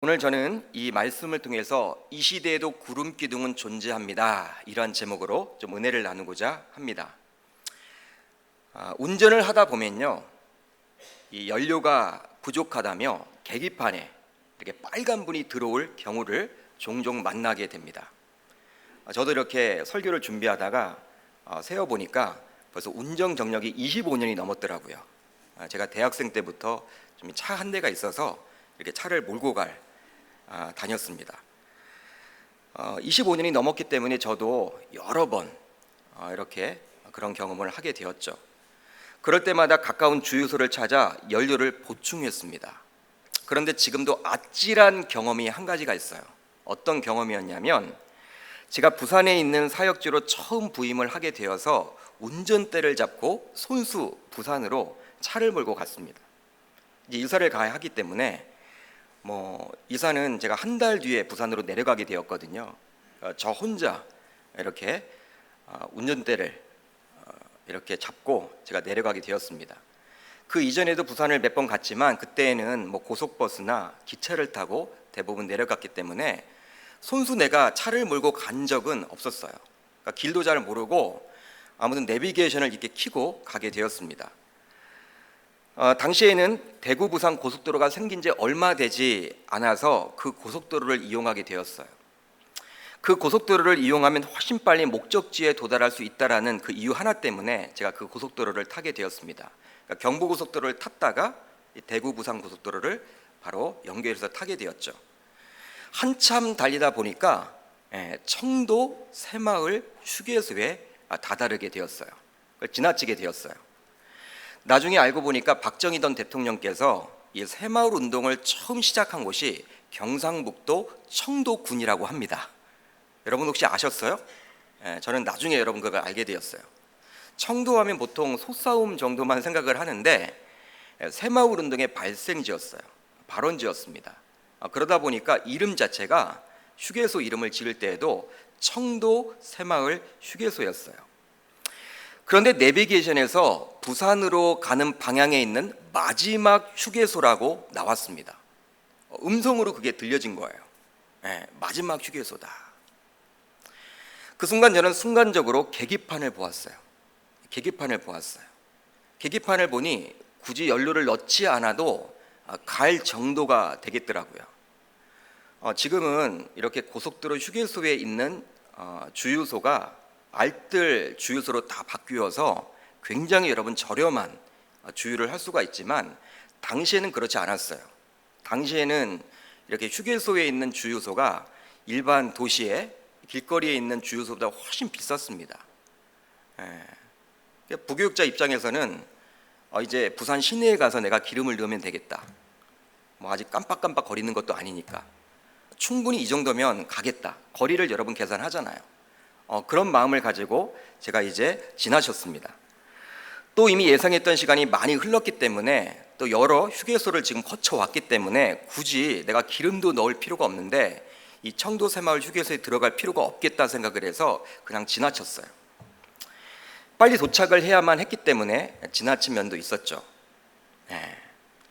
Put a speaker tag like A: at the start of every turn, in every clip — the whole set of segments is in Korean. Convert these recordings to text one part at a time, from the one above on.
A: 오늘 저는 이 말씀을 통해서 이 시대에도 구름 기둥은 존재합니다, 이러한 제목으로 좀 은혜를 나누고자 합니다. 운전을 하다 보면요, 이 연료가 부족하다며 계기판에 이렇게 빨간불이 들어올 경우를 종종 만나게 됩니다. 저도 이렇게 설교를 준비하다가 세어보니까 벌써 운전 경력이 25년이 넘었더라고요. 제가 대학생 때부터 좀 차 한 대가 있어서 이렇게 차를 몰고 다녔습니다. 25년이 넘었기 때문에 저도 여러 번 이렇게 그런 경험을 하게 되었죠. 그럴 때마다 가까운 주유소를 찾아 연료를 보충했습니다. 그런데 지금도 아찔한 경험이 한 가지가 있어요. 어떤 경험이었냐면, 제가 부산에 있는 사역지로 처음 부임을 하게 되어서 운전대를 잡고 손수 부산으로 차를 몰고 갔습니다. 이제 이사를 가야 하기 때문에 이사는 제가 한 달 뒤에 부산으로 내려가게 되었거든요. 저 혼자 이렇게 운전대를 이렇게 잡고 제가 내려가게 되었습니다. 그 이전에도 부산을 몇 번 갔지만 그때는 고속버스나 기차를 타고 대부분 내려갔기 때문에 손수 내가 차를 몰고 간 적은 없었어요. 그러니까 길도 잘 모르고 아무튼 내비게이션을 이렇게 켜고 가게 되었습니다. 당시에는 대구 부산 고속도로가 생긴 지 얼마 되지 않아서 그 고속도로를 이용하게 되었어요. 그 고속도로를 이용하면 훨씬 빨리 목적지에 도달할 수 있다라는 그 이유 하나 때문에 제가 그 고속도로를 타게 되었습니다. 그러니까 경부고속도로를 탔다가 대구 부산 고속도로를 바로 연결해서 타게 되었죠. 한참 달리다 보니까 청도 새마을 휴게소에 다다르게 되었어요. 지나치게 되었어요. 나중에 알고 보니까 박정희 전 대통령께서 이 새마을 운동을 처음 시작한 곳이 경상북도 청도군이라고 합니다. 여러분 혹시 아셨어요? 저는 나중에 여러분 그걸 알게 되었어요. 청도하면 보통 소싸움 정도만 생각을 하는데 새마을 운동의 발생지였어요. 발원지였습니다. 그러다 보니까 이름 자체가 휴게소 이름을 지을 때에도 청도 새마을 휴게소였어요. 그런데 내비게이션에서 부산으로 가는 방향에 있는 마지막 휴게소라고 나왔습니다. 음성으로 그게 들려진 거예요. 마지막 휴게소다. 그 순간 저는 순간적으로 계기판을 보았어요. 계기판을 보니 굳이 연료를 넣지 않아도 갈 정도가 되겠더라고요. 지금은 이렇게 고속도로 휴게소에 있는 주유소가 알뜰 주유소로 다 바뀌어서 굉장히 여러분 저렴한 주유를 할 수가 있지만, 당시에는 그렇지 않았어요. 당시에는 이렇게 휴게소에 있는 주유소가 일반 도시의 길거리에 있는 주유소보다 훨씬 비쌌습니다. 부교육자 입장에서는 이제 부산 시내에 가서 내가 기름을 넣으면 되겠다, 아직 깜빡깜빡 거리는 것도 아니니까 충분히 이 정도면 가겠다, 거리를 여러분 계산하잖아요. 그런 마음을 가지고 제가 이제 지나셨습니다. 또 이미 예상했던 시간이 많이 흘렀기 때문에, 또 여러 휴게소를 지금 거쳐왔기 때문에 굳이 내가 기름도 넣을 필요가 없는데 이 청도 새마을 휴게소에 들어갈 필요가 없겠다 생각을 해서 그냥 지나쳤어요. 빨리 도착을 해야만 했기 때문에 지나친 면도 있었죠.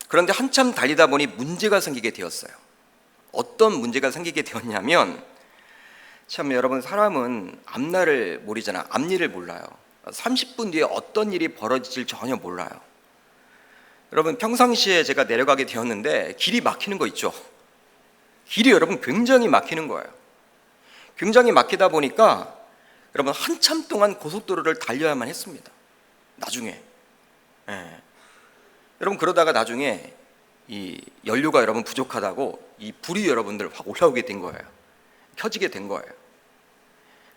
A: 그런데 한참 달리다 보니 문제가 생기게 되었어요. 어떤 문제가 생기게 되었냐면, 참 여러분, 사람은 앞날을 모르잖아. 앞일을 몰라요. 30분 뒤에 어떤 일이 벌어질지 전혀 몰라요. 여러분, 평상시에 제가 내려가게 되었는데 길이 막히는 거 있죠. 길이 여러분 굉장히 막히는 거예요. 굉장히 막히다 보니까 여러분 한참 동안 고속도로를 달려야만 했습니다. 나중에 여러분, 그러다가 나중에 이 연료가 여러분 부족하다고 이 불이 여러분들 확 올라오게 된 거예요. 켜지게 된 거예요.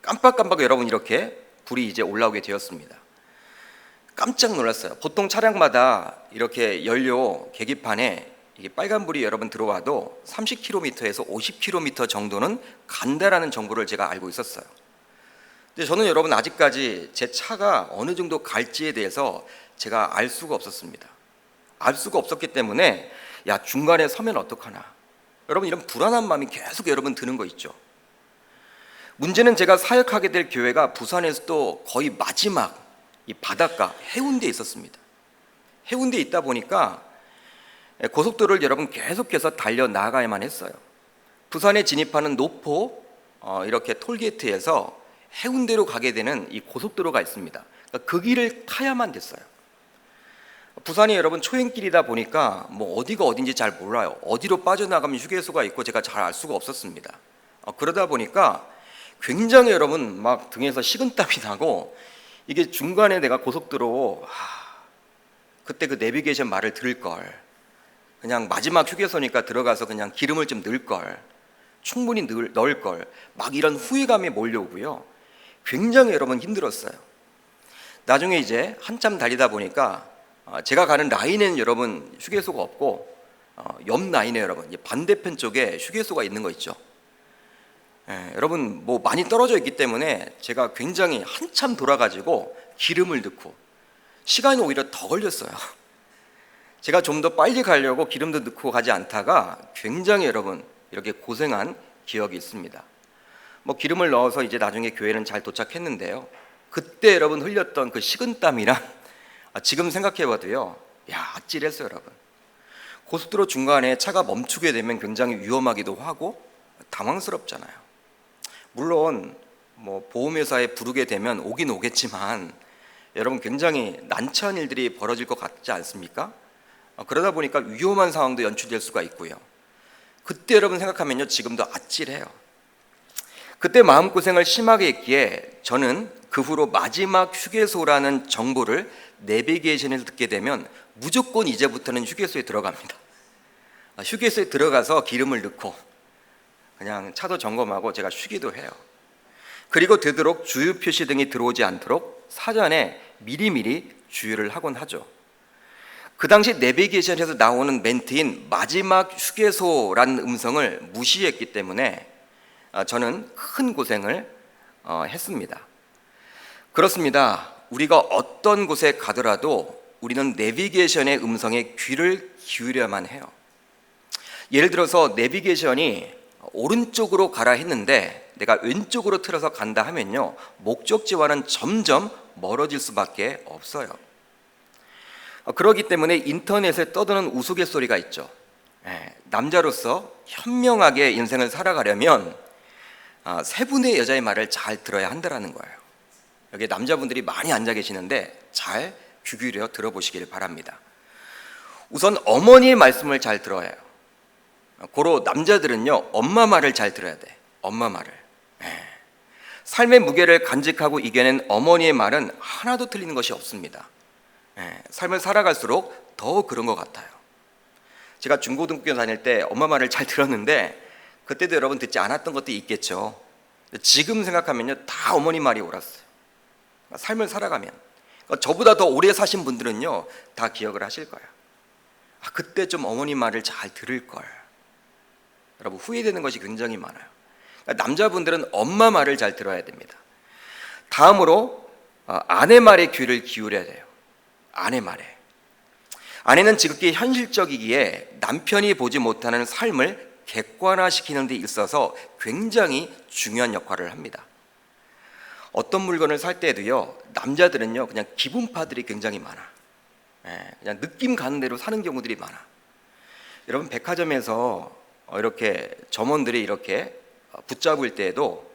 A: 깜빡깜빡 여러분 이렇게 불이 이제 올라오게 되었습니다. 깜짝 놀랐어요. 보통 차량마다 이렇게 연료 계기판에 이게 빨간불이 여러분 들어와도 30km에서 50km 정도는 간다라는 정보를 제가 알고 있었어요. 근데 저는 여러분 아직까지 제 차가 어느 정도 갈지에 대해서 제가 알 수가 없었습니다. 알 수가 없었기 때문에 중간에 서면 어떡하나, 여러분 이런 불안한 마음이 계속 여러분 드는 거 있죠. 문제는 제가 사역하게 될 교회가 부산에서도 거의 마지막 이 바닷가 해운대에 있었습니다. 해운대에 있다 보니까 고속도로를 여러분 계속해서 달려 나가야만 했어요. 부산에 진입하는 노포 이렇게 톨게이트에서 해운대로 가게 되는 이 고속도로가 있습니다. 그러니까 그 길을 타야만 됐어요. 부산이 여러분 초행길이다 보니까 뭐 어디가 어딘지 잘 몰라요. 어디로 빠져나가면 휴게소가 있고 제가 잘 알 수가 없었습니다. 그러다 보니까 굉장히 여러분 막 등에서 식은땀이 나고, 이게 중간에 내가 고속도로 그때 그 내비게이션 말을 들을 걸, 그냥 마지막 휴게소니까 들어가서 그냥 기름을 좀 넣을 걸, 충분히 넣을 걸, 막 이런 후회감이 몰려오고요. 굉장히 여러분 힘들었어요. 나중에 이제 한참 달리다 보니까 제가 가는 라인에는 여러분 휴게소가 없고 옆 라인에 여러분 반대편 쪽에 휴게소가 있는 거 있죠. 여러분 뭐 많이 떨어져 있기 때문에 제가 굉장히 한참 돌아가지고 기름을 넣고 시간이 오히려 더 걸렸어요. 제가 좀 더 빨리 가려고 기름도 넣고 가지 않다가 굉장히 여러분 이렇게 고생한 기억이 있습니다. 뭐 기름을 넣어서 이제 나중에 교회는 잘 도착했는데요. 그때 여러분 흘렸던 그 식은땀이랑 지금 생각해봐도요, 아찔했어요 여러분. 고속도로 중간에 차가 멈추게 되면 굉장히 위험하기도 하고 당황스럽잖아요. 물론 뭐 보험회사에 부르게 되면 오긴 오겠지만 여러분 굉장히 난처한 일들이 벌어질 것 같지 않습니까? 그러다 보니까 위험한 상황도 연출될 수가 있고요. 그때 여러분 생각하면요, 지금도 아찔해요. 그때 마음고생을 심하게 했기에 저는 그 후로 마지막 휴게소라는 정보를 내비게이션에서 듣게 되면 무조건 이제부터는 휴게소에 들어갑니다. 휴게소에 들어가서 기름을 넣고 그냥 차도 점검하고 제가 쉬기도 해요. 그리고 되도록 주유 표시 등이 들어오지 않도록 사전에 미리미리 주유를 하곤 하죠. 그 당시 내비게이션에서 나오는 멘트인 마지막 휴게소라는 음성을 무시했기 때문에 저는 큰 고생을 했습니다. 그렇습니다. 우리가 어떤 곳에 가더라도 우리는 내비게이션의 음성에 귀를 기울여야만 해요. 예를 들어서 내비게이션이 오른쪽으로 가라 했는데 내가 왼쪽으로 틀어서 간다 하면요, 목적지와는 점점 멀어질 수밖에 없어요. 그렇기 때문에 인터넷에 떠도는 우스갯소리가 있죠. 남자로서 현명하게 인생을 살아가려면 세 분의 여자의 말을 잘 들어야 한다는 거예요. 여기 남자분들이 많이 앉아 계시는데 잘 귀 기울여 들어보시길 바랍니다. 우선 어머니의 말씀을 잘 들어야 해요. 고로 남자들은요, 엄마 말을 잘 들어야 돼. 엄마 말을. 삶의 무게를 간직하고 이겨낸 어머니의 말은 하나도 틀리는 것이 없습니다. 삶을 살아갈수록 더 그런 것 같아요. 제가 중고등학교 다닐 때 엄마 말을 잘 들었는데 그때도 여러분 듣지 않았던 것도 있겠죠. 지금 생각하면요, 다 어머니 말이 옳았어요. 삶을 살아가면 저보다 더 오래 사신 분들은요 다 기억을 하실 거예요. 그때 좀 어머니 말을 잘 들을 걸. 여러분 후회되는 것이 굉장히 많아요. 남자분들은 엄마 말을 잘 들어야 됩니다. 다음으로 아내 말에 귀를 기울여야 돼요. 아내 말에. 아내는 지극히 현실적이기에 남편이 보지 못하는 삶을 객관화시키는 데 있어서 굉장히 중요한 역할을 합니다. 어떤 물건을 살 때도요, 남자들은요 그냥 기분파들이 굉장히 많아. 그냥 느낌 가는 대로 사는 경우들이 많아. 여러분 백화점에서 이렇게 점원들이 이렇게 붙잡을 때에도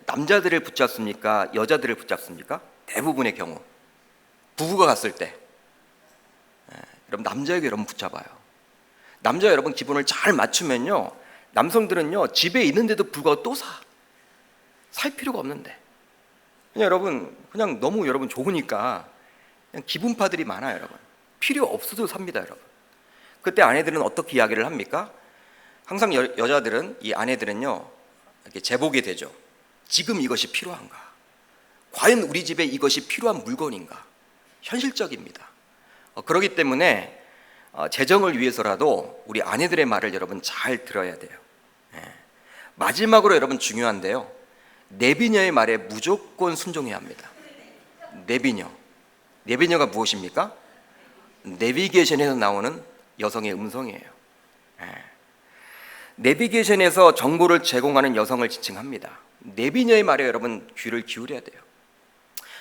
A: 남자들을 붙잡습니까? 여자들을 붙잡습니까? 대부분의 경우 부부가 갔을 때 여러분 남자에게 여러분 붙잡아요. 남자 여러분 기분을 잘 맞추면요, 남성들은요 집에 있는데도 불구하고 또 살 필요가 없는데 그냥 여러분 그냥 너무 여러분 좋으니까 그냥 기분파들이 많아요. 여러분 필요 없어도 삽니다. 여러분 그때 아내들은 어떻게 이야기를 합니까? 항상 여자들은 이 아내들은요 이렇게 재보게 되죠. 지금 이것이 필요한가? 과연 우리 집에 이것이 필요한 물건인가? 현실적입니다. 그렇기 때문에 재정을 위해서라도 우리 아내들의 말을 여러분 잘 들어야 돼요. 마지막으로 여러분 중요한데요, 내비녀의 말에 무조건 순종해야 합니다. 내비녀가 무엇입니까? 내비게이션에서 나오는 여성의 음성이에요. 내비게이션에서 정보를 제공하는 여성을 지칭합니다. 내비녀의 말에 여러분 귀를 기울여야 돼요.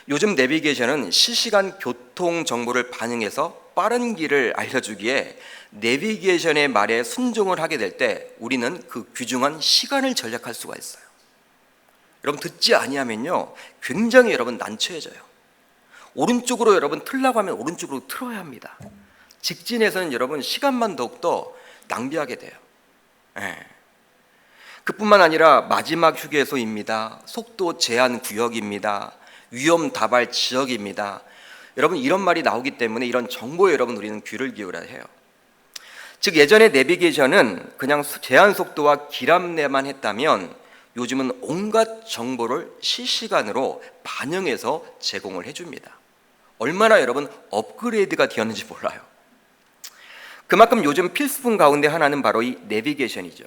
A: 요즘 내비게이션은 실시간 교통 정보를 반영해서 빠른 길을 알려주기에 내비게이션의 말에 순종을 하게 될 때 우리는 그 귀중한 시간을 절약할 수가 있어요. 여러분, 듣지 아니하면요 굉장히 여러분 난처해져요. 오른쪽으로 여러분 틀라고 하면 오른쪽으로 틀어야 합니다. 직진에서는 여러분 시간만 더욱더 낭비하게 돼요. 그뿐만 아니라 마지막 휴게소입니다, 속도 제한 구역입니다, 위험 다발 지역입니다. 여러분, 이런 말이 나오기 때문에 이런 정보에 여러분 우리는 귀를 기울여야 해요. 즉, 예전에 내비게이션은 그냥 제한 속도와 길 안내만 했다면 요즘은 온갖 정보를 실시간으로 반영해서 제공을 해줍니다. 얼마나 여러분 업그레이드가 되었는지 몰라요. 그만큼 요즘 필수품 가운데 하나는 바로 이 내비게이션이죠.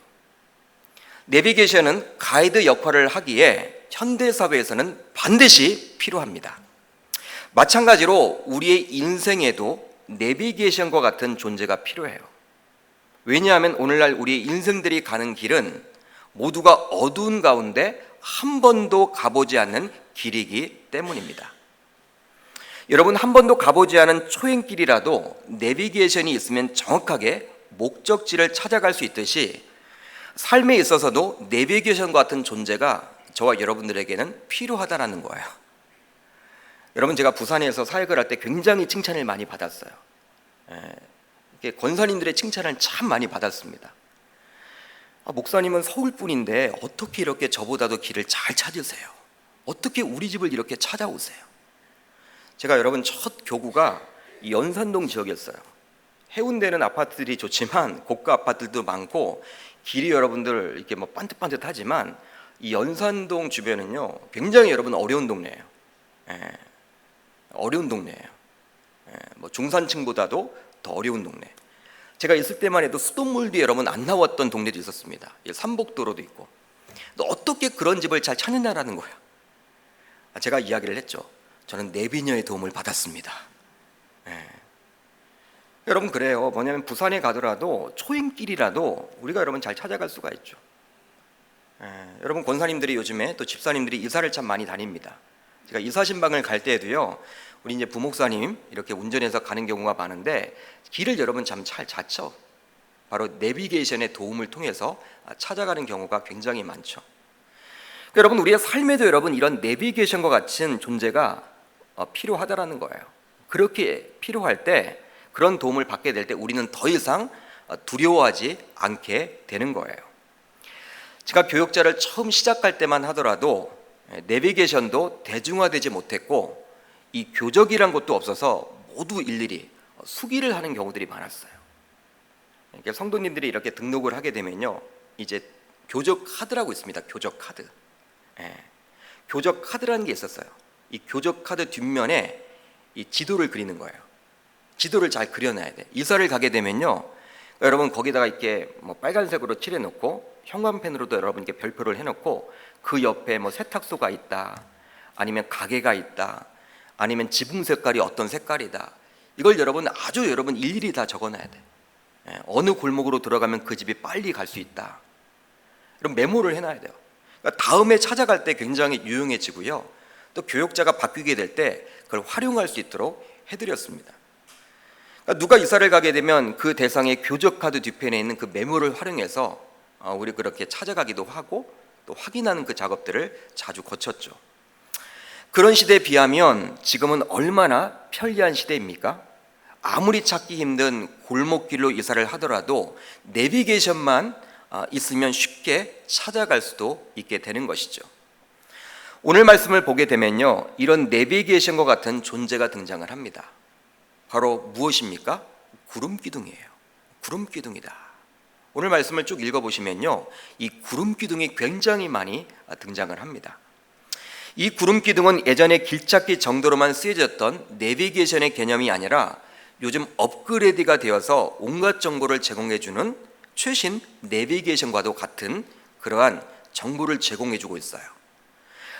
A: 내비게이션은 가이드 역할을 하기에 현대사회에서는 반드시 필요합니다. 마찬가지로 우리의 인생에도 내비게이션과 같은 존재가 필요해요. 왜냐하면 오늘날 우리의 인생들이 가는 길은 모두가 어두운 가운데 한 번도 가보지 않는 길이기 때문입니다. 여러분, 한 번도 가보지 않은 초행길이라도 내비게이션이 있으면 정확하게 목적지를 찾아갈 수 있듯이 삶에 있어서도 내비게이션과 같은 존재가 저와 여러분들에게는 필요하다는 거예요. 여러분, 제가 부산에서 사역을 할 때 굉장히 칭찬을 많이 받았어요. 권사님들의 칭찬을 참 많이 받았습니다. 목사님은 서울 분인데 어떻게 이렇게 저보다도 길을 잘 찾으세요? 어떻게 우리 집을 이렇게 찾아오세요? 제가 여러분 첫 교구가 이 연산동 지역이었어요. 해운대는 아파트들이 좋지만 고가 아파트들도 많고 길이 여러분들 이렇게 뭐 반듯반듯하지만 이 연산동 주변은요 굉장히 여러분 어려운 동네예요. 어려운 동네예요. 뭐 중산층보다도 더 어려운 동네. 제가 있을 때만 해도 수돗물도 여러분 안 나왔던 동네도 있었습니다. 삼복도로도 있고. 어떻게 그런 집을 잘 찾느냐라는 거예요. 제가 이야기를 했죠. 저는 내비녀의 도움을 받았습니다. 여러분, 그래요. 뭐냐면 부산에 가더라도 초행길이라도 우리가 여러분 잘 찾아갈 수가 있죠. 여러분, 권사님들이 요즘에 또 집사님들이 이사를 참 많이 다닙니다. 제가 이사 신방을 갈 때에도요 우리 이제 부목사님 이렇게 운전해서 가는 경우가 많은데 길을 여러분 참 잘 찾죠. 바로 내비게이션의 도움을 통해서 찾아가는 경우가 굉장히 많죠. 여러분, 우리의 삶에도 여러분 이런 내비게이션과 같은 존재가 필요하다라는 거예요. 그렇게 필요할 때 그런 도움을 받게 될 때 우리는 더 이상 두려워하지 않게 되는 거예요. 제가 교역자를 처음 시작할 때만 하더라도 내비게이션도 대중화되지 못했고 이 교적이란 것도 없어서 모두 일일이 수기를 하는 경우들이 많았어요. 그러니까 성도님들이 이렇게 등록을 하게 되면요 이제 교적 카드라고 있습니다. 교적 카드. 교적 카드라는 게 있었어요. 이 교적 카드 뒷면에 이 지도를 그리는 거예요. 지도를 잘 그려놔야 돼. 이사를 가게 되면요 여러분 거기다가 이렇게 뭐 빨간색으로 칠해놓고 형광펜으로도 여러분 이렇게 별표를 해놓고 그 옆에 뭐 세탁소가 있다, 아니면 가게가 있다, 아니면 지붕 색깔이 어떤 색깔이다. 이걸 여러분 아주 여러분 일일이 다 적어놔야 돼. 어느 골목으로 들어가면 그 집이 빨리 갈 수 있다. 이런 메모를 해놔야 돼요. 그러니까 다음에 찾아갈 때 굉장히 유용해지고요. 또 교역자가 바뀌게 될 때 그걸 활용할 수 있도록 해드렸습니다. 그러니까 누가 이사를 가게 되면 그 대상의 교적 카드 뒤편에 있는 그 메모를 활용해서 우리 그렇게 찾아가기도 하고 또 확인하는 그 작업들을 자주 거쳤죠. 그런 시대에 비하면 지금은 얼마나 편리한 시대입니까? 아무리 찾기 힘든 골목길로 이사를 하더라도 내비게이션만 있으면 쉽게 찾아갈 수도 있게 되는 것이죠. 오늘 말씀을 보게 되면요 이런 내비게이션과 같은 존재가 등장을 합니다. 바로 무엇입니까? 구름기둥이에요. 구름기둥이다. 오늘 말씀을 쭉 읽어보시면요 이 구름기둥이 굉장히 많이 등장을 합니다. 이 구름기둥은 예전에 길찾기 정도로만 쓰여졌던 내비게이션의 개념이 아니라 요즘 업그레이드가 되어서 온갖 정보를 제공해주는 최신 내비게이션과도 같은 그러한 정보를 제공해주고 있어요.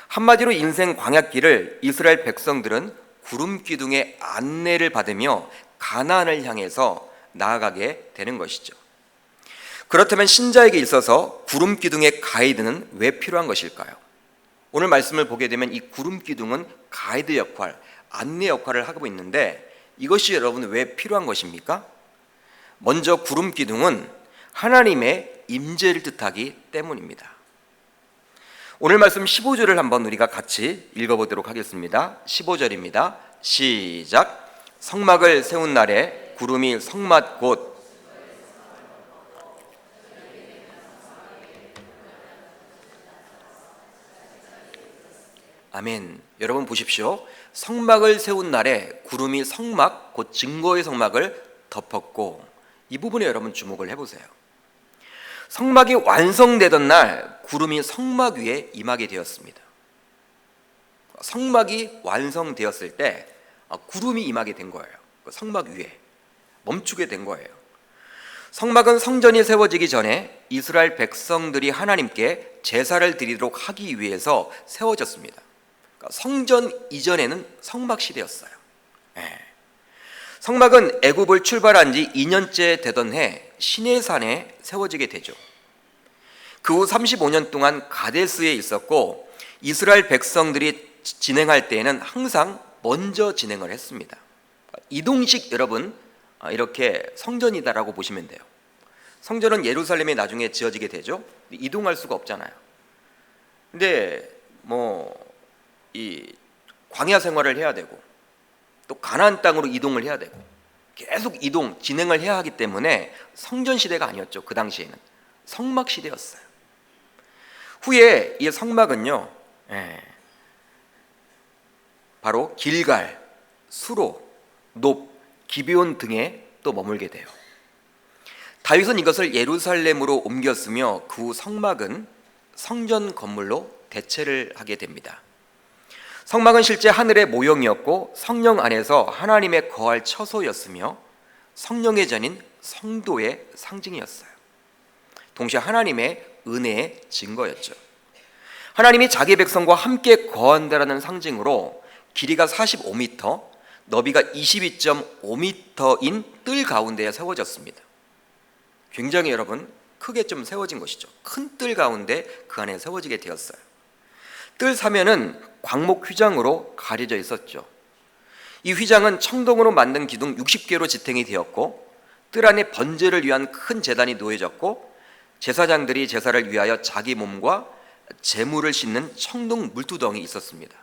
A: 한마디로 인생 광야길을 이스라엘 백성들은 구름기둥의 안내를 받으며 가나안을 향해서 나아가게 되는 것이죠. 그렇다면 신자에게 있어서 구름기둥의 가이드는 왜 필요한 것일까요? 오늘 말씀을 보게 되면 이 구름기둥은 가이드 역할, 안내 역할을 하고 있는데 이것이 여러분 왜 필요한 것입니까? 먼저 구름 기둥은 하나님의 임재를 뜻하기 때문입니다. 오늘 말씀 15절을 한번 우리가 같이 읽어보도록 하겠습니다. 15절입니다. 시작. 성막을 세운 날에 구름이 성막 곧 아멘. 여러분 보십시오. 성막을 세운 날에 구름이 성막 곧 증거의 성막을 덮었고, 이 부분에 여러분 주목을 해보세요. 성막이 완성되던 날 구름이 성막 위에 임하게 되었습니다. 성막이 완성되었을 때 구름이 임하게 된 거예요. 성막 위에 멈추게 된 거예요. 성막은 성전이 세워지기 전에 이스라엘 백성들이 하나님께 제사를 드리도록 하기 위해서 세워졌습니다. 성전 이전에는 성막 시대였어요. 성막은 애굽을 출발한 지 2년째 되던 해 시내산에 세워지게 되죠. 그 후 35년 동안 가데스에 있었고, 이스라엘 백성들이 진행할 때에는 항상 먼저 진행을 했습니다. 이동식 여러분, 이렇게 성전이다라고 보시면 돼요. 성전은 예루살렘에 나중에 지어지게 되죠. 이동할 수가 없잖아요. 근데 이 광야 생활을 해야 되고 또 가나안 땅으로 이동을 해야 되고 계속 이동 진행을 해야 하기 때문에 성전 시대가 아니었죠. 그 당시에는 성막 시대였어요. 후에 이 성막은요, 바로 길갈, 수로, 높, 기브온 등에 또 머물게 돼요. 다윗은 이것을 예루살렘으로 옮겼으며 그 후 성막은 성전 건물로 대체를 하게 됩니다. 성막은 실제 하늘의 모형이었고 성령 안에서 하나님의 거할 처소였으며 성령의 전인 성도의 상징이었어요. 동시에 하나님의 은혜의 증거였죠. 하나님이 자기 백성과 함께 거한다라는 상징으로 길이가 45m, 너비가 22.5m인 뜰 가운데에 세워졌습니다. 굉장히 여러분 크게 좀 세워진 것이죠. 큰 뜰 가운데 그 안에 세워지게 되었어요. 뜰 사면은 광목 휘장으로 가려져 있었죠. 이 휘장은 청동으로 만든 기둥 60개로 지탱이 되었고, 뜰 안에 번제를 위한 큰 제단이 놓여졌고, 제사장들이 제사를 위하여 자기 몸과 제물을 싣는 청동 물두덩이 있었습니다.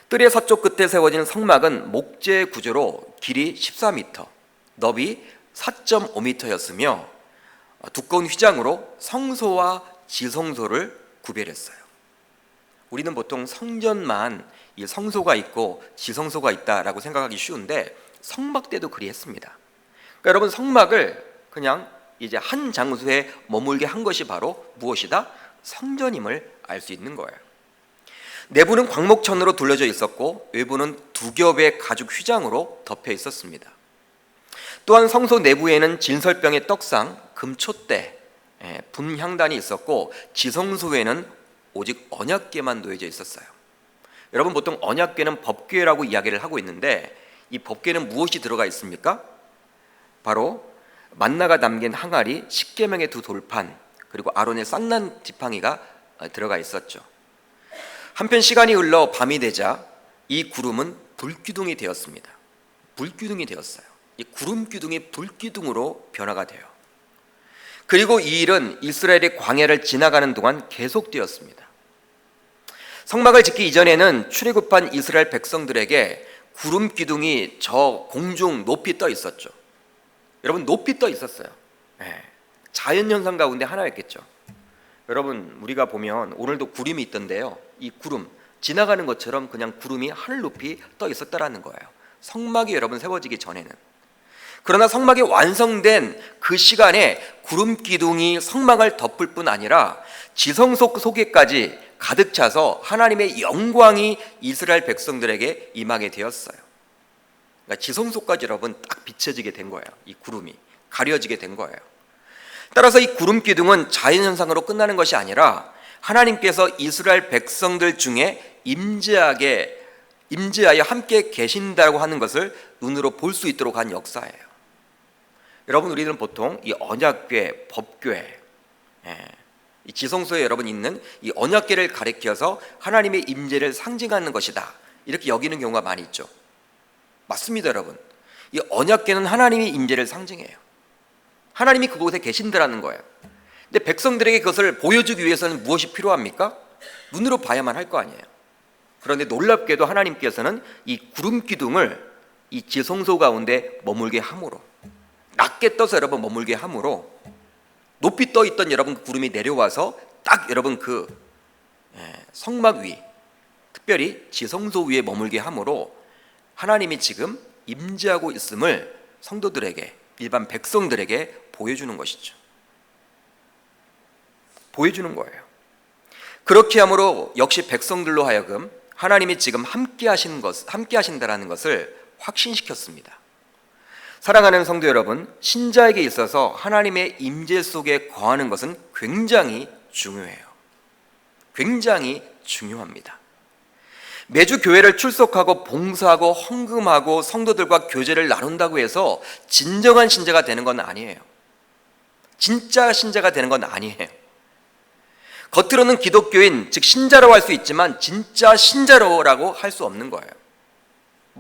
A: 뜰의 서쪽 끝에 세워진 성막은 목재 구조로 길이 14m, 너비 4.5m였으며 두꺼운 휘장으로 성소와 지성소를 구별했어요. 우리는 보통 성전만 이 성소가 있고 지성소가 있다라고 생각하기 쉬운데 성막 때도 그리했습니다. 그러니까 여러분 성막을 그냥 이제 한 장소에 머물게 한 것이 바로 무엇이다? 성전임을 알 수 있는 거예요. 내부는 광목천으로 둘러져 있었고 외부는 두 겹의 가죽 휘장으로 덮여 있었습니다. 또한 성소 내부에는 진설병의 떡상, 금촛대, 분향단이 있었고 지성소에는 오직 언약궤만 놓여져 있었어요. 여러분 보통 언약궤는 법궤라고 이야기를 하고 있는데 이 법궤는 무엇이 들어가 있습니까? 바로 만나가 담긴 항아리, 십계명의 두 돌판, 그리고 아론의 쌍난 지팡이가 들어가 있었죠. 한편 시간이 흘러 밤이 되자 이 구름은 불기둥이 되었습니다. 불기둥이 되었어요. 이 구름 기둥이 불기둥으로 변화가 돼요. 그리고 이 일은 이스라엘의 광야를 지나가는 동안 계속되었습니다. 성막을 짓기 이전에는 출애굽한 이스라엘 백성들에게 구름 기둥이 저 공중 높이 떠 있었죠. 여러분 높이 떠 있었어요. 자연현상 가운데 하나였겠죠. 여러분 우리가 보면 오늘도 구름이 있던데요, 이 구름 지나가는 것처럼 그냥 구름이 하늘 높이 떠 있었다라는 거예요. 성막이 여러분 세워지기 전에는. 그러나 성막이 완성된 그 시간에 구름 기둥이 성막을 덮을 뿐 아니라 지성소 속에까지 가득 차서 하나님의 영광이 이스라엘 백성들에게 임하게 되었어요. 그러니까 지성소까지 여러분 딱 비춰지게 된 거예요. 이 구름이 가려지게 된 거예요. 따라서 이 구름 기둥은 자연현상으로 끝나는 것이 아니라 하나님께서 이스라엘 백성들 중에 임재하여 함께 계신다고 하는 것을 눈으로 볼 수 있도록 한 역사예요. 여러분 우리들은 보통 이 언약궤, 법궤, 이 지성소에 여러분 있는 이 언약궤를 가리켜서 하나님의 임재를 상징하는 것이다 이렇게 여기는 경우가 많이 있죠. 맞습니다, 여러분. 이 언약궤는 하나님의 임재를 상징해요. 하나님이 그곳에 계신다라는 거예요. 근데 백성들에게 그것을 보여주기 위해서는 무엇이 필요합니까? 눈으로 봐야만 할 거 아니에요. 그런데 놀랍게도 하나님께서는 이 구름 기둥을 이 지성소 가운데 머물게 함으로, 낮게 떠서 여러분 머물게 함으로, 높이 떠 있던 여러분 그 구름이 내려와서 딱 여러분 그 성막 위, 특별히 지성소 위에 머물게 함으로 하나님이 지금 임재하고 있음을 성도들에게, 일반 백성들에게 보여주는 것이죠. 보여주는 거예요. 그렇게 함으로 역시 백성들로 하여금 하나님이 지금 함께 하신다라는 것을 확신시켰습니다. 사랑하는 성도 여러분, 신자에게 있어서 하나님의 임재 속에 거하는 것은 굉장히 중요해요. 굉장히 중요합니다. 매주 교회를 출석하고 봉사하고 헌금하고 성도들과 교제를 나눈다고 해서 진정한 신자가 되는 건 아니에요. 진짜 신자가 되는 건 아니에요. 겉으로는 기독교인, 즉 신자라고 할 수 있지만 진짜 신자라고 할 수 없는 거예요.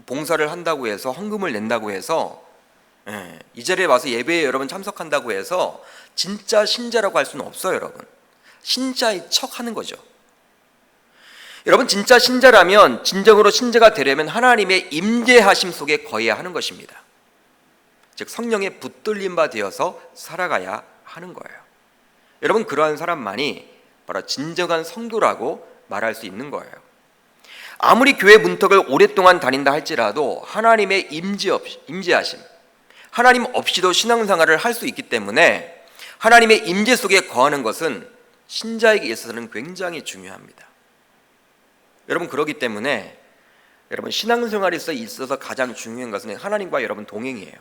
A: 봉사를 한다고 해서, 헌금을 낸다고 해서, 이 자리에 와서 예배에 여러분 참석한다고 해서 진짜 신자라고 할 수는 없어요, 여러분. 신자의 척 하는 거죠. 여러분, 진짜 신자라면, 진정으로 신자가 되려면 하나님의 임재하심 속에 거해야 하는 것입니다. 즉 성령의 붙들림 바 되어서 살아가야 하는 거예요. 여러분, 그러한 사람만이 바로 진정한 성도라고 말할 수 있는 거예요. 아무리 교회 문턱을 오랫동안 다닌다 할지라도 하나님의 임재하심, 하나님 없이도 신앙생활을 할 수 있기 때문에 하나님의 임재 속에 거하는 것은 신자에게 있어서는 굉장히 중요합니다. 여러분, 그렇기 때문에 여러분 신앙생활에 있어서 가장 중요한 것은 하나님과 여러분 동행이에요.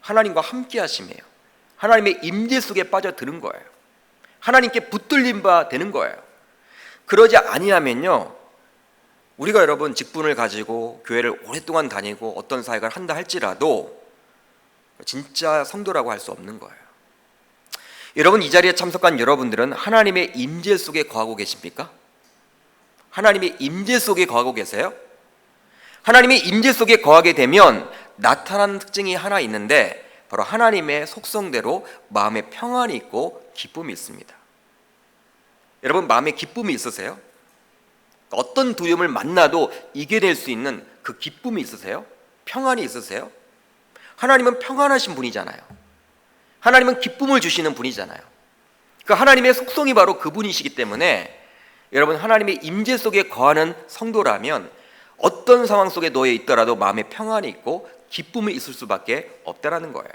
A: 하나님과 함께 하심이에요. 하나님의 임재 속에 빠져드는 거예요. 하나님께 붙들림 바 되는 거예요. 그러지 아니하면요, 우리가 여러분 직분을 가지고 교회를 오랫동안 다니고 어떤 사역을 한다 할지라도 진짜 성도라고 할 수 없는 거예요. 여러분, 이 자리에 참석한 여러분들은 하나님의 임재 속에 거하고 계십니까? 하나님의 임재 속에 거하고 계세요? 하나님의 임재 속에 거하게 되면 나타나는 특징이 하나 있는데, 바로 하나님의 속성대로 마음에 평안이 있고 기쁨이 있습니다. 여러분, 마음에 기쁨이 있으세요? 어떤 두려움을 만나도 이겨낼 수 있는 그 기쁨이 있으세요? 평안이 있으세요? 하나님은 평안하신 분이잖아요. 하나님은 기쁨을 주시는 분이잖아요. 그 하나님의 속성이 바로 그분이시기 때문에 여러분, 하나님의 임재 속에 거하는 성도라면 어떤 상황 속에 놓여 있더라도 마음에 평안이 있고 기쁨이 있을 수밖에 없다라는 거예요.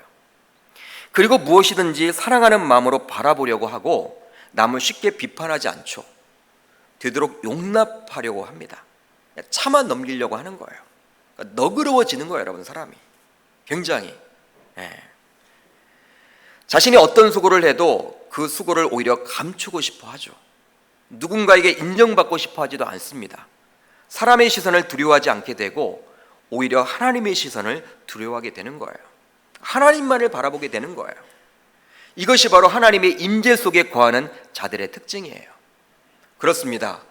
A: 그리고 무엇이든지 사랑하는 마음으로 바라보려고 하고 남을 쉽게 비판하지 않죠. 되도록 용납하려고 합니다. 참아 넘기려고 하는 거예요. 그러니까 너그러워지는 거예요, 여러분. 사람이 굉장히 자신이 어떤 수고를 해도 그 수고를 오히려 감추고 싶어 하죠. 누군가에게 인정받고 싶어 하지도 않습니다. 사람의 시선을 두려워하지 않게 되고 오히려 하나님의 시선을 두려워하게 되는 거예요. 하나님만을 바라보게 되는 거예요. 이것이 바로 하나님의 임재 속에 거하는 자들의 특징이에요. 그렇습니다.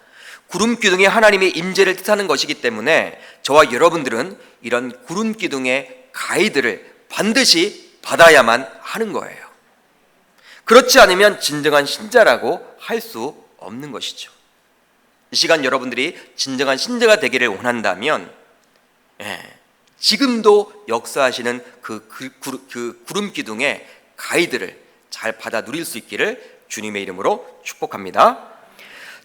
A: 구름 기둥이 하나님의 임재를 뜻하는 것이기 때문에 저와 여러분들은 이런 구름 기둥의 가이드를 반드시 받아야만 하는 거예요. 그렇지 않으면 진정한 신자라고 할 수 없는 것이죠. 이 시간 여러분들이 진정한 신자가 되기를 원한다면 지금도 역사하시는 그 구름 기둥의 가이드를 잘 받아 누릴 수 있기를 주님의 이름으로 축복합니다.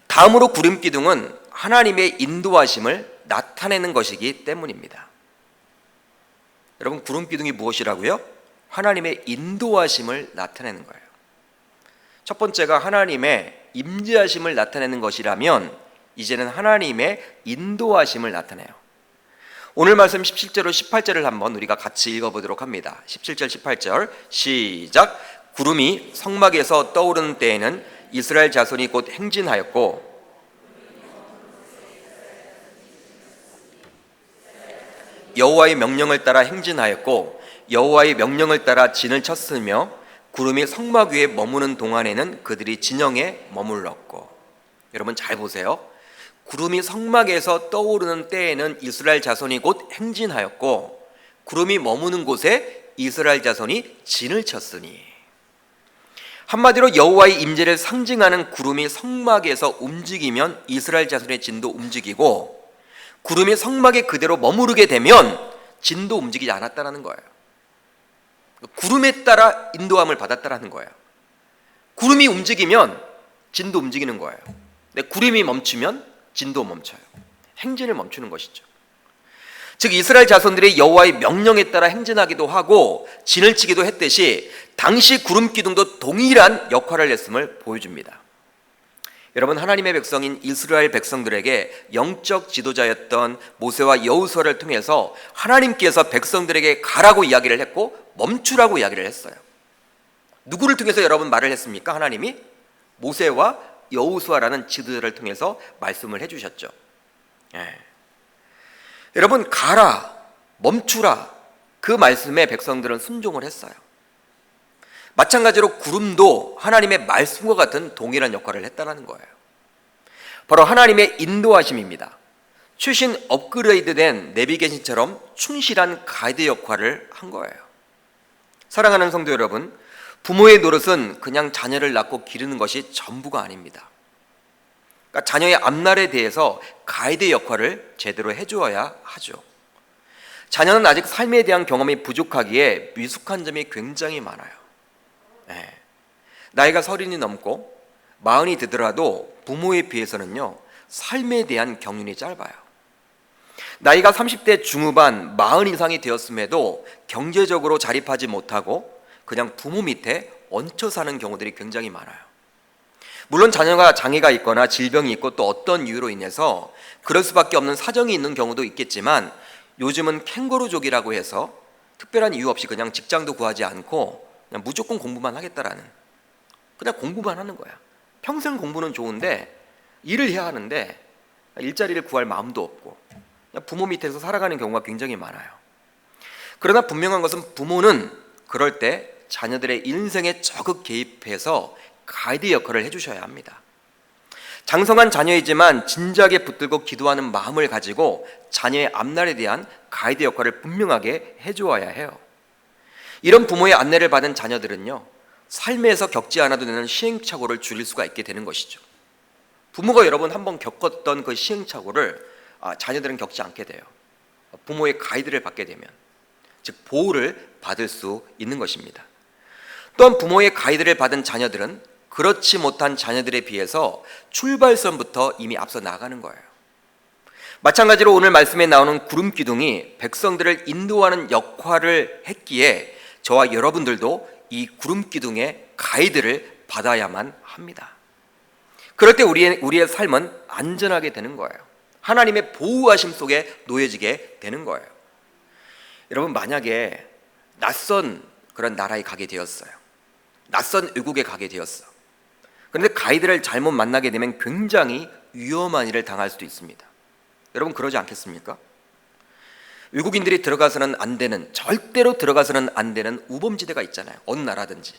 A: 다음으로 구름 기둥은 하나님의 인도하심을 나타내는 것이기 때문입니다. 여러분, 구름 기둥이 무엇이라고요? 하나님의 인도하심을 나타내는 거예요. 첫 번째가 하나님의 임재하심을 나타내는 것이라면 이제는 하나님의 인도하심을 나타내요. 오늘 말씀 17절로 18절을 한번 우리가 같이 읽어보도록 합니다. 17절 18절 시작. 구름이 성막에서 떠오르는 때에는 이스라엘 자손이 곧 행진하였고 여호와의 명령을 따라 행진하였고 여호와의 명령을 따라 진을 쳤으며 구름이 성막 위에 머무는 동안에는 그들이 진영에 머물렀고. 여러분 잘 보세요. 구름이 성막에서 떠오르는 때에는 이스라엘 자손이 곧 행진하였고 구름이 머무는 곳에 이스라엘 자손이 진을 쳤으니. 한마디로 여호와의 임재를 상징하는 구름이 성막에서 움직이면 이스라엘 자손의 진도 움직이고, 구름이 성막에 그대로 머무르게 되면 진도 움직이지 않았다는 거예요. 구름에 따라 인도함을 받았다는 거예요. 구름이 움직이면 진도 움직이는 거예요. 근데 구름이 멈추면 진도 멈춰요. 행진을 멈추는 것이죠. 즉 이스라엘 자손들이 여호와의 명령에 따라 행진하기도 하고 진을 치기도 했듯이 당시 구름 기둥도 동일한 역할을 했음을 보여줍니다. 여러분, 하나님의 백성인 이스라엘 백성들에게 영적 지도자였던 모세와 여호수아를 통해서 하나님께서 백성들에게 가라고 이야기를 했고 멈추라고 이야기를 했어요. 누구를 통해서 여러분 말을 했습니까? 하나님이 모세와 여호수아라는 지도자를 통해서 말씀을 해주셨죠. 여러분, 가라, 멈추라, 그 말씀에 백성들은 순종을 했어요. 마찬가지로 구름도 하나님의 말씀과 같은 동일한 역할을 했다는 거예요. 바로 하나님의 인도하심입니다. 최신 업그레이드된 내비게이션처럼 충실한 가이드 역할을 한 거예요. 사랑하는 성도 여러분, 부모의 노릇은 그냥 자녀를 낳고 기르는 것이 전부가 아닙니다. 그러니까 자녀의 앞날에 대해서 가이드 역할을 제대로 해주어야 하죠. 자녀는 아직 삶에 대한 경험이 부족하기에 미숙한 점이 굉장히 많아요. 나이가 30이 넘고 40이 되더라도 부모에 비해서는요, 삶에 대한 경륜이 짧아요. 나이가 30대 중후반 40 이상이 되었음에도 경제적으로 자립하지 못하고 그냥 부모 밑에 얹혀 사는 경우들이 굉장히 많아요. 물론 자녀가 장애가 있거나 질병이 있고 또 어떤 이유로 인해서 그럴 수밖에 없는 사정이 있는 경우도 있겠지만, 요즘은 캥거루족이라고 해서 특별한 이유 없이 그냥 직장도 구하지 않고 그냥 무조건 공부만 하겠다라는, 그냥 공부만 하는 거야. 평생 공부는 좋은데 일을 해야 하는데 일자리를 구할 마음도 없고 그냥 부모 밑에서 살아가는 경우가 굉장히 많아요. 그러나 분명한 것은 부모는 그럴 때 자녀들의 인생에 적극 개입해서 가이드 역할을 해주셔야 합니다. 장성한 자녀이지만 진지하게 붙들고 기도하는 마음을 가지고 자녀의 앞날에 대한 가이드 역할을 분명하게 해주어야 해요. 이런 부모의 안내를 받은 자녀들은요, 삶에서 겪지 않아도 되는 시행착오를 줄일 수가 있게 되는 것이죠. 부모가 여러분 한번 겪었던 그 시행착오를 자녀들은 겪지 않게 돼요. 부모의 가이드를 받게 되면, 즉 보호를 받을 수 있는 것입니다. 또한 부모의 가이드를 받은 자녀들은 그렇지 못한 자녀들에 비해서 출발선부터 이미 앞서 나가는 거예요. 마찬가지로 오늘 말씀에 나오는 구름 기둥이 백성들을 인도하는 역할을 했기에 저와 여러분들도 이 구름 기둥의 가이드를 받아야만 합니다. 그럴 때 우리의 삶은 안전하게 되는 거예요. 하나님의 보호하심 속에 놓여지게 되는 거예요. 여러분, 만약에 낯선 그런 나라에 가게 되었어요. 낯선 외국에 가게 되었어. 그런데 가이드를 잘못 만나게 되면 굉장히 위험한 일을 당할 수도 있습니다. 여러분, 그러지 않겠습니까? 외국인들이 들어가서는 안 되는, 절대로 들어가서는 안 되는 우범지대가 있잖아요. 어느 나라든지.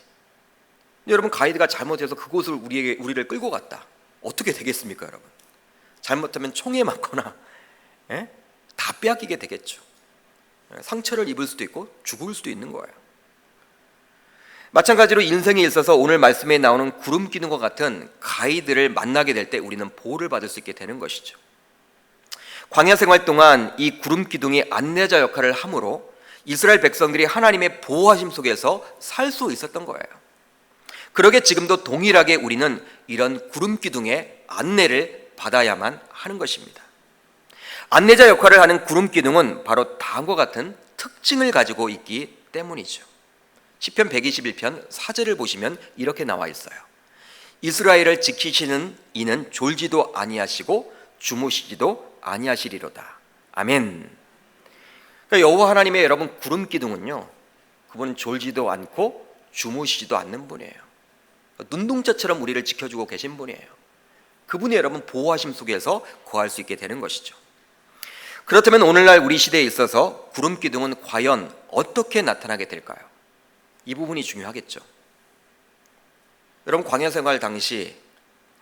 A: 여러분, 가이드가 잘못해서 그곳을 우리를 끌고 갔다. 어떻게 되겠습니까, 여러분? 잘못하면 총에 맞거나 다 빼앗기게 되겠죠. 상처를 입을 수도 있고 죽을 수도 있는 거예요. 마찬가지로 인생에 있어서 오늘 말씀에 나오는 구름 기둥과 같은 가이드를 만나게 될 때 우리는 보호를 받을 수 있게 되는 것이죠. 광야 생활 동안 이 구름 기둥이 안내자 역할을 하므로 이스라엘 백성들이 하나님의 보호하심 속에서 살 수 있었던 거예요. 그러게 지금도 동일하게 우리는 이런 구름 기둥의 안내를 받아야만 하는 것입니다. 안내자 역할을 하는 구름 기둥은 바로 다음과 같은 특징을 가지고 있기 때문이죠. 시편 121편 4절을 보시면 이렇게 나와 있어요. 이스라엘을 지키시는 이는 졸지도 아니하시고 주무시지도 아니하시리로다. 아멘. 그러니까 여호와 하나님의 여러분 구름 기둥은요, 그분은 졸지도 않고 주무시지도 않는 분이에요. 눈동자처럼 우리를 지켜주고 계신 분이에요. 그분이 여러분 보호하심 속에서 거할 수 있게 되는 것이죠. 그렇다면 오늘날 우리 시대에 있어서 구름 기둥은 과연 어떻게 나타나게 될까요? 이 부분이 중요하겠죠. 여러분, 광야 생활 당시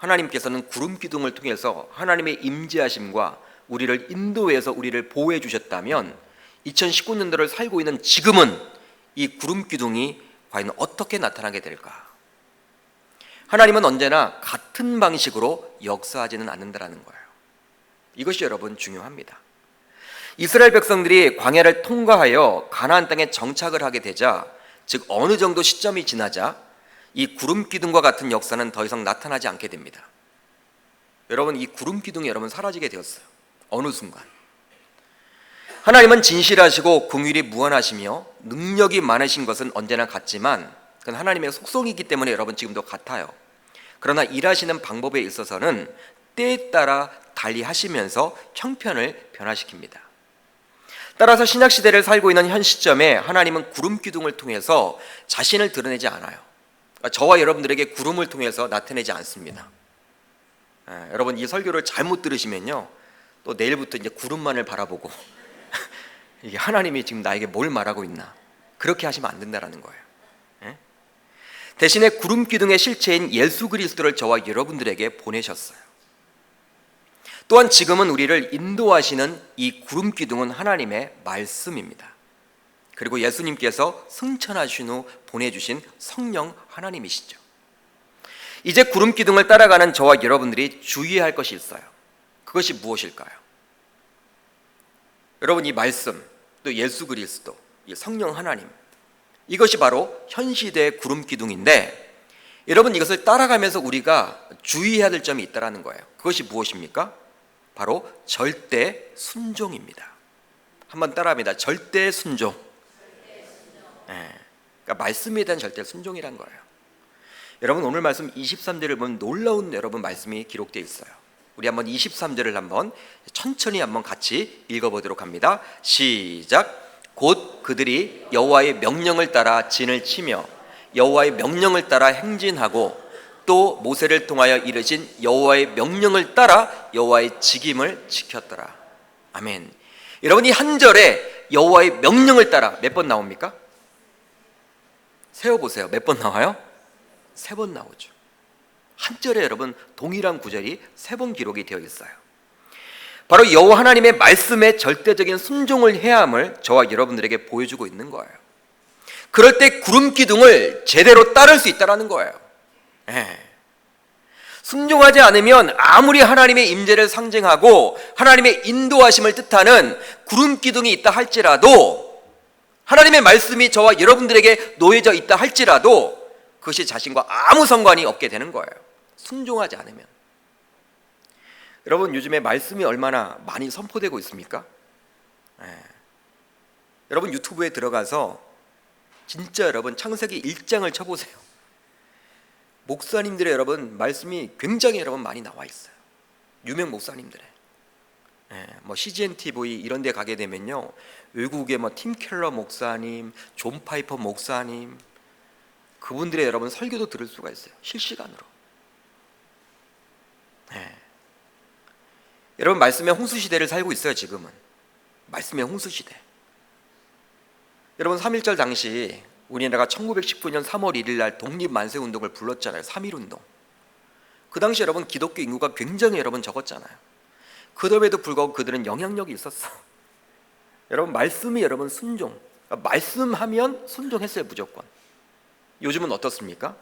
A: 하나님께서는 구름 기둥을 통해서 하나님의 임재하심과 우리를 인도해서 우리를 보호해 주셨다면 2019년도를 살고 있는 지금은 이 구름 기둥이 과연 어떻게 나타나게 될까? 하나님은 언제나 같은 방식으로 역사하지는 않는다라는 거예요. 이것이 여러분 중요합니다. 이스라엘 백성들이 광야를 통과하여 가나안 땅에 정착을 하게 되자, 즉 어느 정도 시점이 지나자 이 구름 기둥과 같은 역사는 더 이상 나타나지 않게 됩니다. 여러분, 이 구름 기둥이 여러분 사라지게 되었어요. 어느 순간. 하나님은 진실하시고 긍휼이 무한하시며 능력이 많으신 것은 언제나 같지만 그건 하나님의 속성이기 때문에 여러분 지금도 같아요. 그러나 일하시는 방법에 있어서는 때에 따라 달리 하시면서 형편을 변화시킵니다. 따라서 신약시대를 살고 있는 현 시점에 하나님은 구름 기둥을 통해서 자신을 드러내지 않아요. 그러니까 저와 여러분들에게 구름을 통해서 나타내지 않습니다. 여러분, 이 설교를 잘못 들으시면요, 또 내일부터 이제 구름만을 바라보고 이게 하나님이 지금 나에게 뭘 말하고 있나, 그렇게 하시면 안 된다라는 거예요. 대신에 구름 기둥의 실체인 예수 그리스도를 저와 여러분들에게 보내셨어요. 또한 지금은 우리를 인도하시는 이 구름 기둥은 하나님의 말씀입니다. 그리고 예수님께서 승천하신 후 보내주신 성령 하나님이시죠. 이제 구름 기둥을 따라가는 저와 여러분들이 주의해야 할 것이 있어요. 그것이 무엇일까요? 여러분, 이 말씀, 또 예수 그리스도, 이 성령 하나님, 이것이 바로 현 시대의 구름 기둥인데, 여러분 이것을 따라가면서 우리가 주의해야 될 점이 있다는 거예요. 그것이 무엇입니까? 바로 절대 순종입니다. 한번 따라합니다. 절대 순종. 그러니까 말씀에 대한 절대 순종이란 거예요. 여러분, 오늘 말씀 23절을 보면 놀라운 여러분 말씀이 기록되어 있어요. 우리 한번 23절을 한번 천천히 한번 같이 읽어보도록 합니다. 시작. 곧 그들이 여호와의 명령을 따라 진을 치며 여호와의 명령을 따라 행진하고 또 모세를 통하여 이르신 여호와의 명령을 따라 여호와의 직임을 지켰더라. 아멘. 여러분, 이 한 절에 여호와의 명령을 따라 몇 번 나옵니까? 세어보세요. 몇 번 나와요? 3번 나오죠. 한 절에 여러분 동일한 구절이 3번 기록이 되어 있어요. 바로 여호와 하나님의 말씀에 절대적인 순종을 해야 함을 저와 여러분들에게 보여주고 있는 거예요. 그럴 때 구름 기둥을 제대로 따를 수 있다는 거예요. 순종하지 않으면 아무리 하나님의 임재를 상징하고 하나님의 인도하심을 뜻하는 구름 기둥이 있다 할지라도, 하나님의 말씀이 저와 여러분들에게 놓여져 있다 할지라도 그것이 자신과 아무 상관이 없게 되는 거예요. 순종하지 않으면. 여러분, 요즘에 말씀이 얼마나 많이 선포되고 있습니까? 여러분 유튜브에 들어가서 진짜 여러분 창세기 1장을 쳐보세요. 목사님들의 여러분 말씀이 굉장히 여러분 많이 나와 있어요. 유명 목사님들의. 뭐 CGN TV 이런 데 가게 되면요, 외국의 뭐 팀 켈러 목사님, 존 파이퍼 목사님, 그분들의 여러분 설교도 들을 수가 있어요. 실시간으로. 여러분, 말씀의 홍수 시대를 살고 있어요. 지금은 말씀의 홍수 시대. 여러분, 3.1절 당시 우리나라가 1919년 3월 1일 날 독립만세운동을 불렀잖아요. 3.1운동. 그 당시 여러분 기독교 인구가 굉장히 여러분 적었잖아요. 그럼에도 불구하고 그들은 영향력이 있었어. 여러분, 말씀이 여러분 순종, 말씀하면 순종했어요. 무조건. 요즘은 어떻습니까?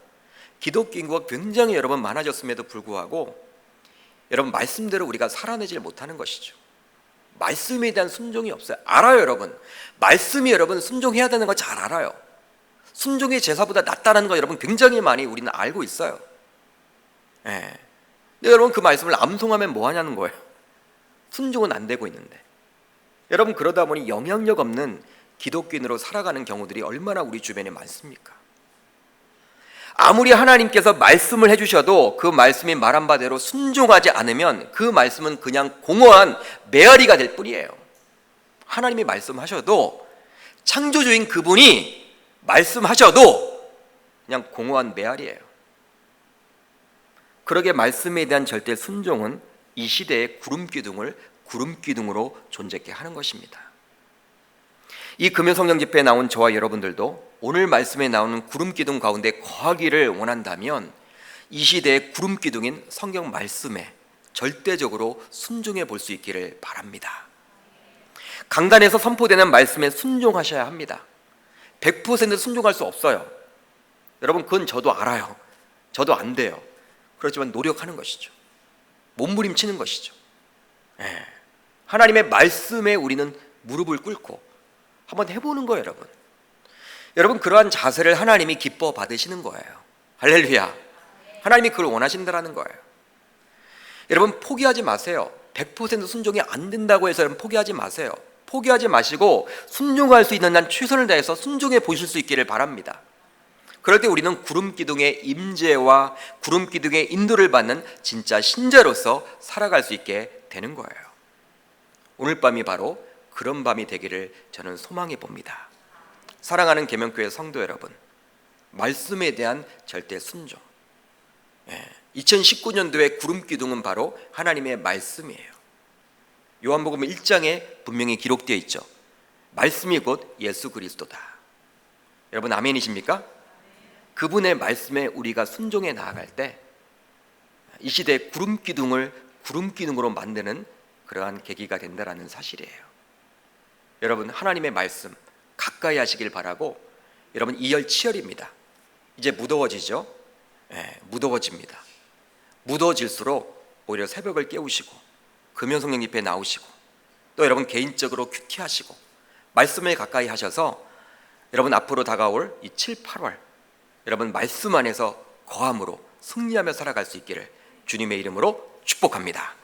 A: 기독교 인구가 굉장히 여러분 많아졌음에도 불구하고 여러분 말씀대로 우리가 살아내질 못하는 것이죠. 말씀에 대한 순종이 없어요. 알아요. 여러분 말씀이 여러분 순종해야 되는 거 잘 알아요. 순종의 제사보다 낫다는 거 여러분 굉장히 많이 우리는 알고 있어요. 근데 여러분 그 말씀을 암송하면 뭐 하냐는 거예요. 순종은 안 되고 있는데. 여러분, 그러다 보니 영향력 없는 기독교인으로 살아가는 경우들이 얼마나 우리 주변에 많습니까? 아무리 하나님께서 말씀을 해주셔도 그 말씀이 말한 바대로 순종하지 않으면 그 말씀은 그냥 공허한 메아리가 될 뿐이에요. 하나님이 말씀하셔도, 창조주인 그분이 말씀하셔도 그냥 공허한 메아리예요. 그러게 말씀에 대한 절대 순종은 이 시대의 구름기둥을 구름기둥으로 존재케 하는 것입니다. 이 금요성령 집회에 나온 저와 여러분들도 오늘 말씀에 나오는 구름기둥 가운데 거하기를 원한다면 이 시대의 구름 기둥인 성경 말씀에 절대적으로 순종해 볼 수 있기를 바랍니다. 강단에서 선포되는 말씀에 순종하셔야 합니다. 100% 순종할 수 없어요. 여러분, 그건 저도 알아요. 저도 안 돼요. 그렇지만 노력하는 것이죠. 몸부림치는 것이죠. 하나님의 말씀에 우리는 무릎을 꿇고 한번 해보는 거예요, 여러분. 여러분, 그러한 자세를 하나님이 기뻐 받으시는 거예요. 할렐루야. 하나님이 그걸 원하신다라는 거예요. 여러분, 포기하지 마세요. 100% 순종이 안 된다고 해서 여러분 포기하지 마세요. 포기하지 마시고 순종할 수 있는 한 최선을 다해서 순종해 보실 수 있기를 바랍니다. 그럴 때 우리는 구름 기둥의 임재와 구름 기둥의 인도를 받는 진짜 신자로서 살아갈 수 있게 되는 거예요. 오늘 밤이 바로 그런 밤이 되기를 저는 소망해 봅니다. 사랑하는 계명교회 성도 여러분, 말씀에 대한 절대 순종. 2019년도의 구름 기둥은 바로 하나님의 말씀이에요. 요한복음 1장에 분명히 기록되어 있죠. 말씀이 곧 예수 그리스도다. 여러분, 아멘이십니까? 그분의 말씀에 우리가 순종해 나아갈 때 이 시대의 구름 기둥을 구름 기둥으로 만드는 그러한 계기가 된다라는 사실이에요. 여러분, 하나님의 말씀 가까이 하시길 바라고, 여러분, 이열치열입니다. 이제 무더워지죠? 무더워집니다. 무더워질수록 오히려 새벽을 깨우시고 금요성령 집회에 나오시고, 또 여러분 개인적으로 큐티하시고 말씀을 가까이 하셔서 여러분 앞으로 다가올 이 7, 8월 여러분 말씀 안에서 거함으로 승리하며 살아갈 수 있기를 주님의 이름으로 축복합니다.